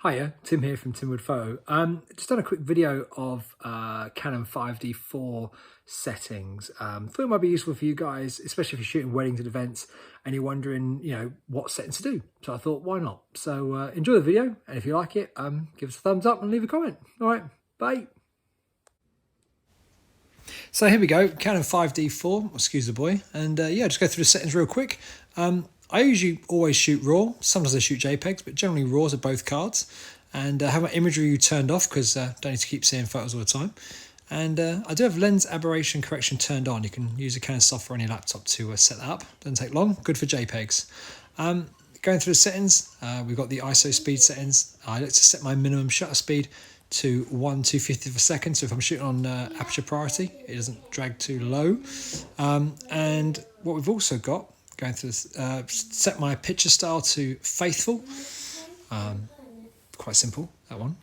Hiya, Tim here from Timwood Photo. Just done a quick video of Canon 5D4 settings. Thought it might be useful for you guys, especially if you're shooting weddings and events and you're wondering, what settings to do. So I thought, why not? So enjoy the video, and if you like it, give us a thumbs up and leave a comment. All right, bye. So here we go, Canon 5D4, excuse the boy, and just go through the settings real quick. I usually always shoot RAW, sometimes I shoot JPEGs, but generally RAWs are both cards. And I have my imagery turned off because I don't need to keep seeing photos all the time. And I do have lens aberration correction turned on. You can use the Canon software on your laptop to set that up. Doesn't take long, good for JPEGs. Going through the settings, we've got the ISO speed settings. I like to set my minimum shutter speed to 1/250th of a second. So if I'm shooting on aperture priority, it doesn't drag too low. And what we've also got, going through this, set my picture style to faithful. Quite simple, that one.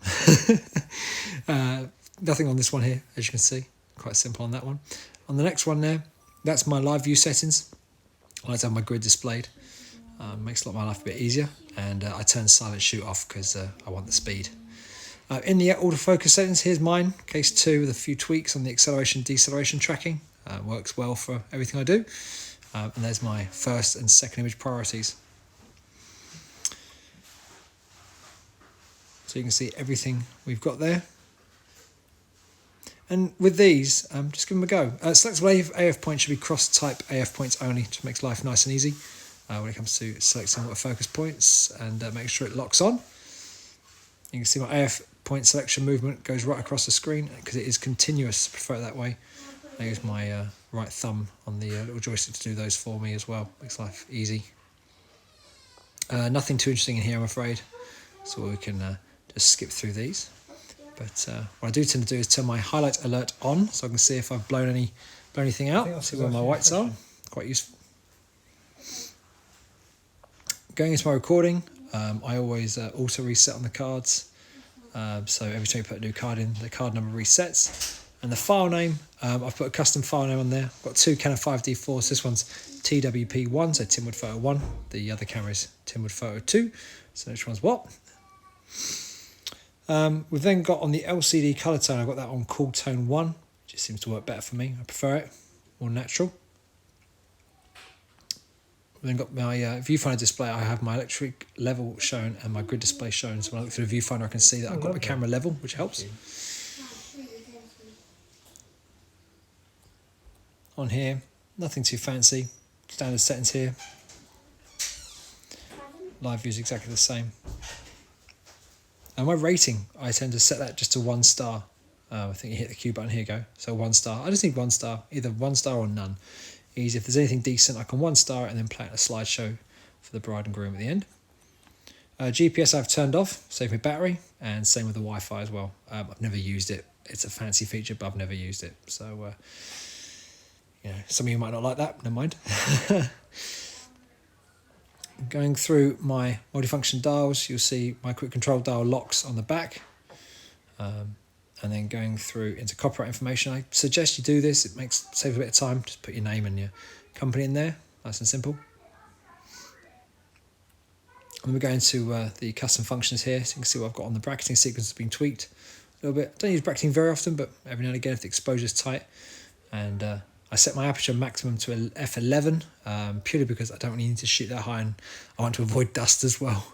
Nothing on this one here, as you can see. Quite simple on that one. On the next one there, that's my live view settings. I like to have my grid displayed. Makes my life a bit easier. And I turn silent shoot off because I want the speed. In the autofocus settings, here's mine, case 2 with a few tweaks on the acceleration deceleration tracking. Works well for everything I do. And there's my first and second image priorities. So you can see everything we've got there. And with these, just give them a go. Selectable AF points should be cross-type AF points only, which makes life nice and easy when it comes to selecting autofocus points, and make sure it locks on. You can see my AF point selection movement goes right across the screen because it is continuous. I prefer it that way. I use my right thumb on the little joystick to do those for me as well. Makes life easy. Nothing too interesting in here, I'm afraid, so we can just skip through these. But what I do tend to do is turn my highlight alert on, so I can see if I've blown anything out. See where my whites are. Quite useful. Going into my recording, I always auto reset on the cards. So every time you put a new card in, the card number resets. And the file name, I've put a custom file name on there. I've got two Canon 5D4s. This one's TWP1, so Timwood Photo 1. The other camera is Timwood Photo 2. So which one's what? We've then got on the LCD colour tone, I've got that on Cool Tone 1. Just seems to work better for me. I prefer it, more natural. We've then got my viewfinder display. I have my electric level shown and my grid display shown. So when I look through the viewfinder, I can see that I've got the camera level, which helps. On here, nothing too fancy. Standard settings here. Live view is exactly the same. And my rating, I tend to set that just to 1 star. I think you hit the Q button, here you go. So 1 star. I just need 1 star, either 1 star or none. Easy. If there's anything decent, I can 1 star and then play it a slideshow for the bride and groom at the end. GPS I've turned off, save me battery, and same with the Wi-Fi as well. I've never used it. It's a fancy feature, but I've never used it. So, some of you might not like that, never mind. Going through my multifunction dials, you'll see my quick control dial locks on the back. And then going through into copyright information, I suggest you do this. It saves a bit of time. Just put your name and your company in there, nice and simple. And we're going to the custom functions here, so you can see what I've got on the bracketing sequence has been tweaked a little bit. I don't use bracketing very often, but every now and again if the exposure is tight. And I set my aperture maximum to f11, purely because I don't really need to shoot that high and I want to avoid dust as well.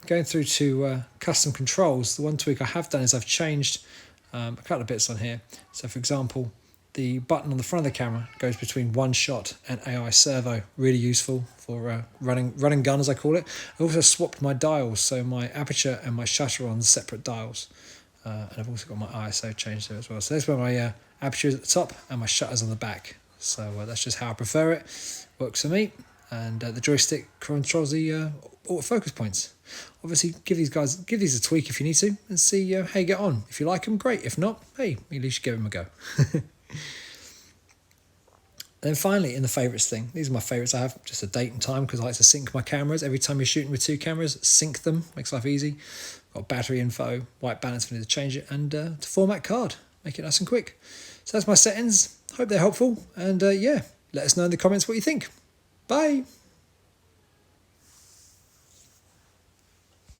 Going through to custom controls, the one tweak I have done is I've changed a couple of bits on here. So for example, the button on the front of the camera goes between one shot and AI servo, really useful for running gun, as I call it. I also swapped my dials, so my aperture and my shutter are on separate dials. And I've also got my ISO changed there as well. So that's where my aperture is at the top and my shutter's on the back. So that's just how I prefer it. Works for me. And the joystick controls the autofocus points. Obviously, give these a tweak if you need to, and see how you get on. If you like them, great. If not, hey, at least give them a go. And then finally, in the favourites thing, these are my favourites. I have just a date and time because I like to sync my cameras. Every time you're shooting with 2 cameras, sync them. Makes life easy. Got battery info, white balance if I need to change it, and to format card. Make it nice and quick. So that's my settings. Hope they're helpful. And let us know in the comments what you think. Bye.